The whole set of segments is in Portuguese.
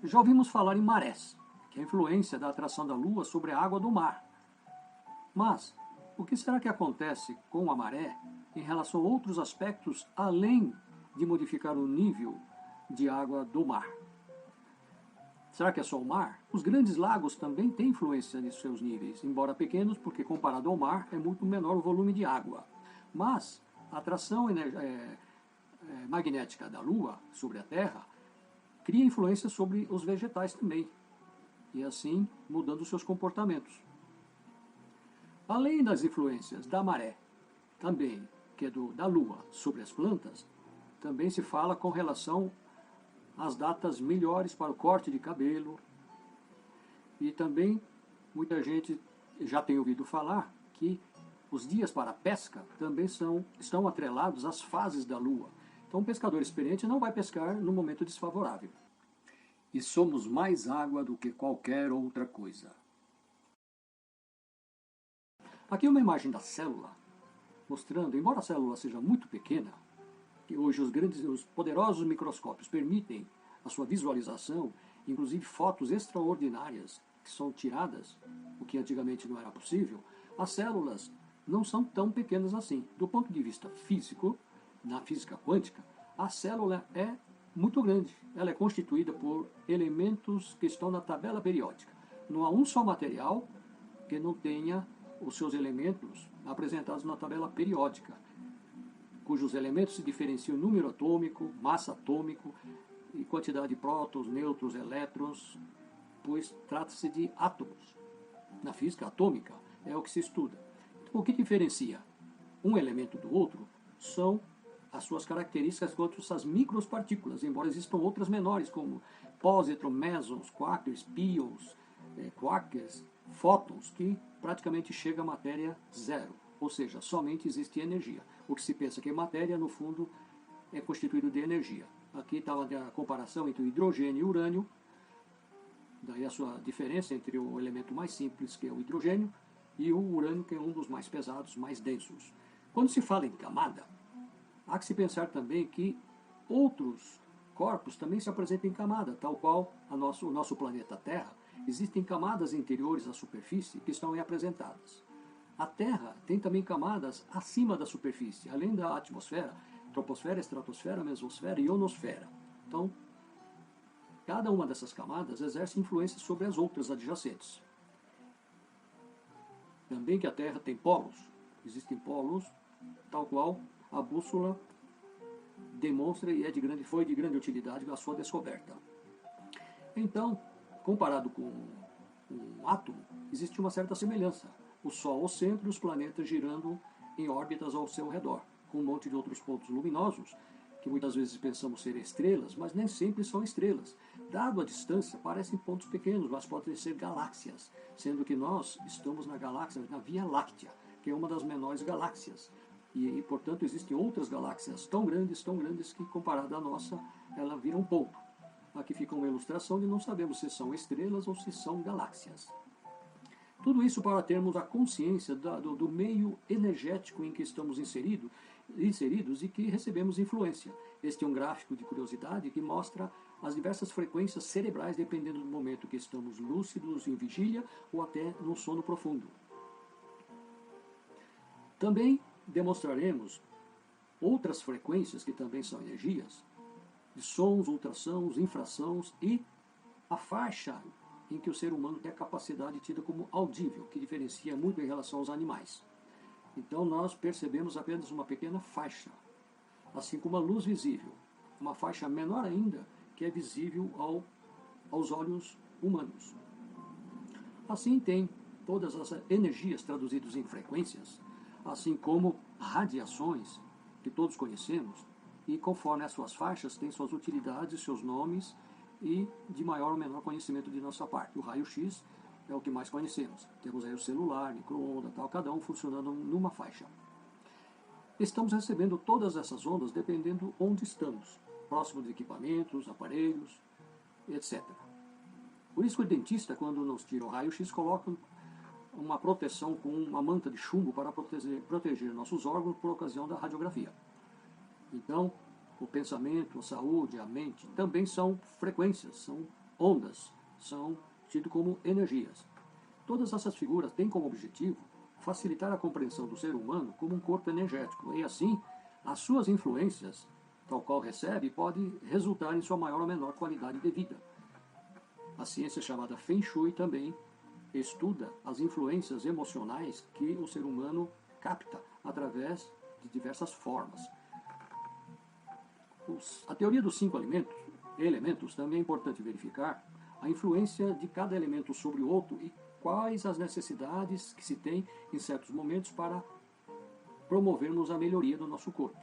Já ouvimos falar em marés, que é a influência da atração da Lua sobre a água do mar. Mas, o que será que acontece com a maré em relação a outros aspectos além de modificar o nível de água do mar? Será que é só o mar? Os grandes lagos também têm influência nos seus níveis, embora pequenos, porque comparado ao mar é muito menor o volume de água. Mas a atração magnética da Lua sobre a Terra cria influência sobre os vegetais também, e assim mudando seus comportamentos. Além das influências da maré, também, que é da Lua, sobre as plantas, também se fala com relação às datas melhores para o corte de cabelo. E também muita gente já tem ouvido falar que os dias para a pesca também estão atrelados às fases da Lua. Então um pescador experiente não vai pescar no momento desfavorável. E somos mais água do que qualquer outra coisa. Aqui uma imagem da célula, mostrando, embora a célula seja muito pequena, que hoje os poderosos microscópios permitem a sua visualização, inclusive fotos extraordinárias que são tiradas, o que antigamente não era possível, as células não são tão pequenas assim. Do ponto de vista físico, na física quântica, a célula é muito grande. Ela é constituída por elementos que estão na tabela periódica. Não há um só material que não tenha os seus elementos apresentados na tabela periódica, cujos elementos se diferenciam em número atômico, massa atômico e quantidade de prótons, nêutrons, elétrons, pois trata-se de átomos. Na física atômica é o que se estuda. Então, o que diferencia um elemento do outro são as suas características quanto às micropartículas, embora existam outras menores, como pósitrons, mesons, quarks, pions, quarks, fótons, que praticamente chega a matéria zero, ou seja, somente existe energia. O que se pensa que é matéria, no fundo, é constituído de energia. Aqui estava a comparação entre o hidrogênio e o urânio, daí a sua diferença entre o elemento mais simples, que é o hidrogênio, e o urânio, que é um dos mais pesados, mais densos. Quando se fala em camada, há que se pensar também que outros corpos também se apresentam em camada, tal qual o nosso planeta Terra. Existem camadas interiores à superfície que estão aí apresentadas. A Terra tem também camadas acima da superfície, além da atmosfera, troposfera, estratosfera, mesosfera e ionosfera. Então, cada uma dessas camadas exerce influência sobre as outras adjacentes. Também que a Terra tem polos. Existem polos, tal qual a bússola demonstra e foi de grande utilidade a sua descoberta. Então, comparado com um átomo, existe uma certa semelhança. O Sol ao centro e os planetas girando em órbitas ao seu redor, com um monte de outros pontos luminosos, que muitas vezes pensamos ser estrelas, mas nem sempre são estrelas. Dado a distância, parecem pontos pequenos, mas podem ser galáxias, sendo que nós estamos na galáxia, na Via Láctea, que é uma das menores galáxias. E portanto, existem outras galáxias tão grandes que, comparada à nossa, ela vira um ponto. Aqui fica uma ilustração de não sabemos se são estrelas ou se são galáxias. Tudo isso para termos a consciência do meio energético em que estamos inseridos e que recebemos influência. Este é um gráfico de curiosidade que mostra as diversas frequências cerebrais dependendo do momento que estamos lúcidos, em vigília ou até num sono profundo. Também demonstraremos outras frequências que também são energias, de sons, ultrassons, infrassons e a faixa em que o ser humano tem a capacidade tida como audível, que diferencia muito em relação aos animais. Então nós percebemos apenas uma pequena faixa, assim como a luz visível, uma faixa menor ainda que é visível aos olhos humanos. Assim tem todas as energias traduzidas em frequências, assim como radiações, que todos conhecemos, e conforme as suas faixas têm suas utilidades, seus nomes e de maior ou menor conhecimento de nossa parte. O raio-x é o que mais conhecemos. Temos aí o celular, micro-ondas, tal, cada um funcionando numa faixa. Estamos recebendo todas essas ondas dependendo onde estamos, próximo de equipamentos, aparelhos, etc. Por isso que o dentista, quando nos tira o raio-x, coloca uma proteção com uma manta de chumbo para proteger nossos órgãos por ocasião da radiografia. Então, o pensamento, a saúde, a mente também são frequências, são ondas são tidas como energias. Todas essas figuras têm como objetivo facilitar a compreensão do ser humano como um corpo energético, e assim, as suas influências, tal qual recebe, pode resultar em sua maior ou menor qualidade de vida. A ciência chamada Feng Shui também estuda as influências emocionais que o ser humano capta através de diversas formas. A teoria dos 5 elementos também é importante verificar a influência de cada elemento sobre o outro e quais as necessidades que se tem em certos momentos para promovermos a melhoria do nosso corpo.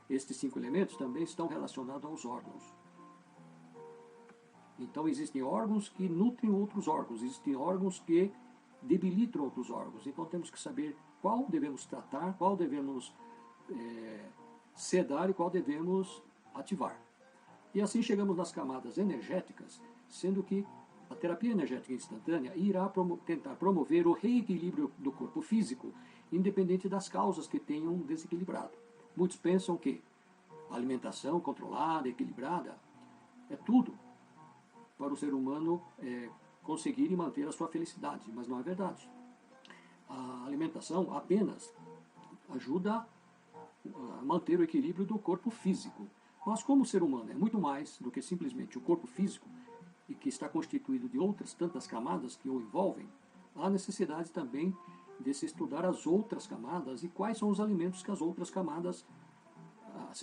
Estes 5 elementos também estão relacionados aos órgãos. Então existem órgãos que nutrem outros órgãos, existem órgãos que debilitam outros órgãos. Então temos que saber qual devemos tratar, qual devemos sedar e qual devemos ativar. E assim chegamos nas camadas energéticas, sendo que a terapia energética instantânea irá tentar promover o reequilíbrio do corpo físico, independente das causas que tenham desequilibrado. Muitos pensam que a alimentação controlada, equilibrada, é tudo para o ser humano conseguir e manter a sua felicidade, mas não é verdade. A alimentação apenas ajuda a manter o equilíbrio do corpo físico. Mas como o ser humano é muito mais do que simplesmente o corpo físico, e que está constituído de outras tantas camadas que o envolvem, há necessidade também de se estudar as outras camadas e quais são os alimentos que as outras camadas,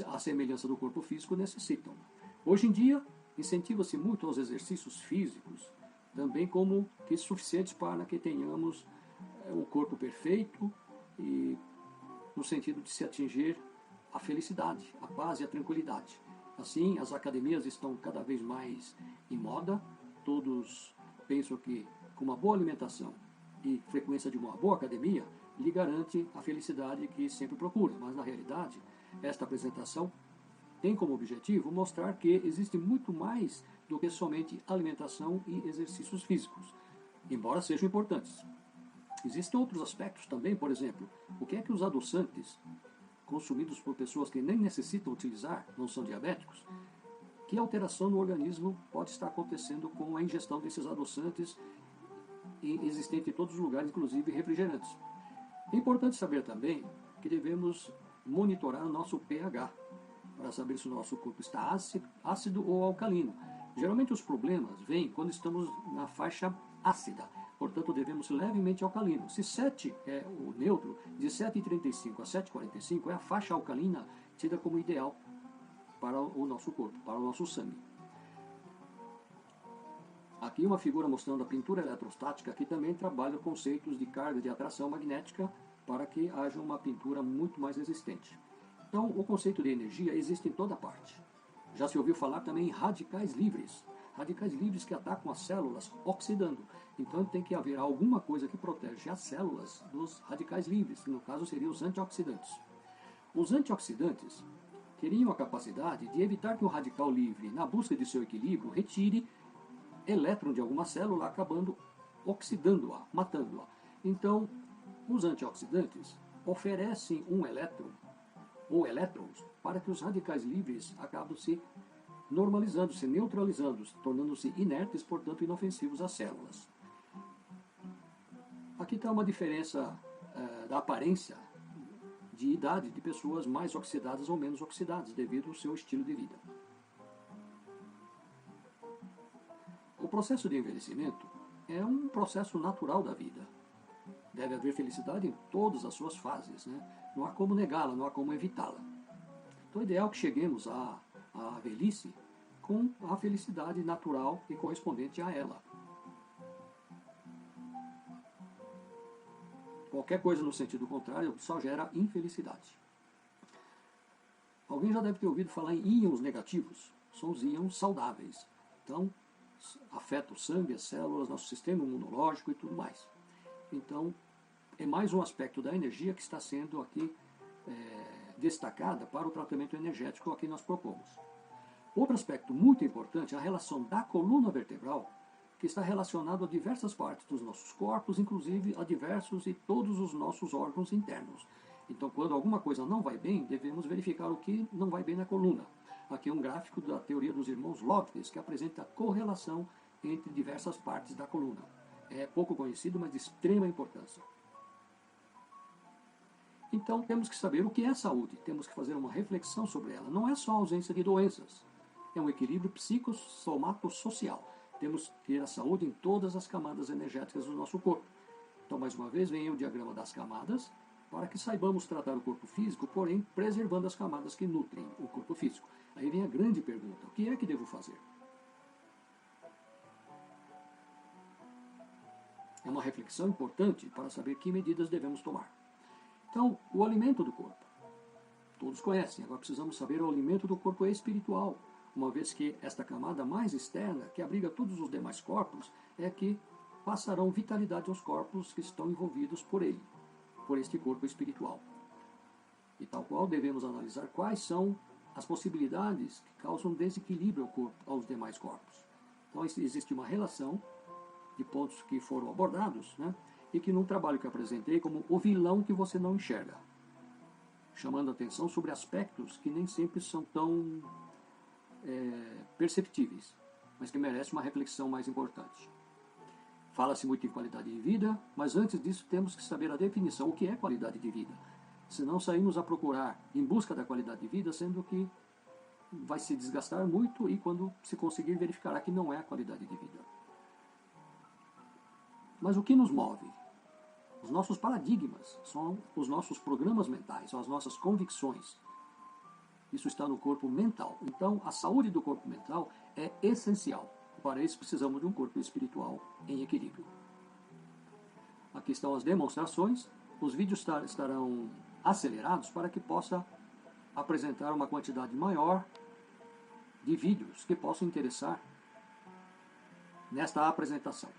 à semelhança do corpo físico, necessitam. Hoje em dia, incentiva-se muito aos exercícios físicos, também como que suficientes para que tenhamos o corpo perfeito e no sentido de se atingir a felicidade, a paz e a tranquilidade. Assim, as academias estão cada vez mais em moda, todos pensam que com uma boa alimentação e frequência de uma boa academia lhe garante a felicidade que sempre procura, mas na realidade, esta apresentação tem como objetivo mostrar que existe muito mais do que somente alimentação e exercícios físicos, embora sejam importantes. Existem outros aspectos também, por exemplo, o que é que os adoçantes consumidos por pessoas que nem necessitam utilizar, não são diabéticos, que alteração no organismo pode estar acontecendo com a ingestão desses adoçantes existentes em todos os lugares, inclusive refrigerantes. É importante saber também que devemos monitorar o nosso pH, para saber se o nosso corpo está ácido ou alcalino. Geralmente os problemas vêm quando estamos na faixa ácida, portanto devemos ser levemente alcalino. Se 7 é o neutro, de 7,35 a 7,45 é a faixa alcalina tida como ideal para o nosso corpo, para o nosso sangue. Aqui uma figura mostrando a pintura eletrostática, que também trabalha conceitos de carga de atração magnética para que haja uma pintura muito mais resistente. Então, o conceito de energia existe em toda parte. Já se ouviu falar também em radicais livres. Radicais livres que atacam as células oxidando. Então tem que haver alguma coisa que protege as células dos radicais livres, que no caso seriam os antioxidantes. Os antioxidantes teriam a capacidade de evitar que o radical livre, na busca de seu equilíbrio, retire elétron de alguma célula, acabando oxidando-a, matando-a. Então, os antioxidantes oferecem um elétron ou elétrons para que os radicais livres acabem se normalizando, se neutralizando, tornando-se inertes, portanto inofensivos às células. Aqui está uma diferença da aparência de idade de pessoas mais oxidadas ou menos oxidadas, devido ao seu estilo de vida. O processo de envelhecimento é um processo natural da vida. Deve haver felicidade em todas as suas fases, né? Não há como negá-la, não há como evitá-la. Então é ideal que cheguemos à velhice com a felicidade natural e correspondente a ela. Qualquer coisa no sentido contrário só gera infelicidade. Alguém já deve ter ouvido falar em íons negativos. São os íons saudáveis. Então, afeta o sangue, as células, nosso sistema imunológico e tudo mais. Então, é mais um aspecto da energia que está sendo aqui destacada para o tratamento energético que nós propomos. Outro aspecto muito importante é a relação da coluna vertebral, que está relacionado a diversas partes dos nossos corpos, inclusive a diversos e todos os nossos órgãos internos. Então, quando alguma coisa não vai bem, devemos verificar o que não vai bem na coluna. Aqui é um gráfico da teoria dos irmãos Loveless, que apresenta a correlação entre diversas partes da coluna. É pouco conhecido, mas de extrema importância. Então temos que saber o que é saúde, temos que fazer uma reflexão sobre ela. Não é só a ausência de doenças, é um equilíbrio psicossomatossocial. Temos que ter a saúde em todas as camadas energéticas do nosso corpo. Então, mais uma vez, vem o diagrama das camadas, para que saibamos tratar o corpo físico, porém preservando as camadas que nutrem o corpo físico. Aí vem a grande pergunta: o que é que devo fazer? É uma reflexão importante para saber que medidas devemos tomar. Então, o alimento do corpo. Todos conhecem, agora precisamos saber o alimento do corpo espiritual, uma vez que esta camada mais externa, que abriga todos os demais corpos, é que passarão vitalidade aos corpos que estão envolvidos por ele, por este corpo espiritual. E tal qual devemos analisar quais são as possibilidades que causam desequilíbrio ao corpo, aos demais corpos. Então existe uma relação de pontos que foram abordados, né, e que num trabalho que apresentei como o vilão que você não enxerga, chamando a atenção sobre aspectos que nem sempre são tão perceptíveis, mas que merecem uma reflexão mais importante. Fala-se muito em qualidade de vida, mas antes disso temos que saber a definição, o que é qualidade de vida. Senão saímos a procurar em busca da qualidade de vida, sendo que vai se desgastar muito e quando se conseguir verificará que não é a qualidade de vida. Mas o que nos move? Os nossos paradigmas, são os nossos programas mentais, são as nossas convicções. Isso está no corpo mental. Então, a saúde do corpo mental é essencial. Para isso, precisamos de um corpo espiritual em equilíbrio. Aqui estão as demonstrações. Os vídeos estarão acelerados para que possa apresentar uma quantidade maior de vídeos que possam interessar nesta apresentação.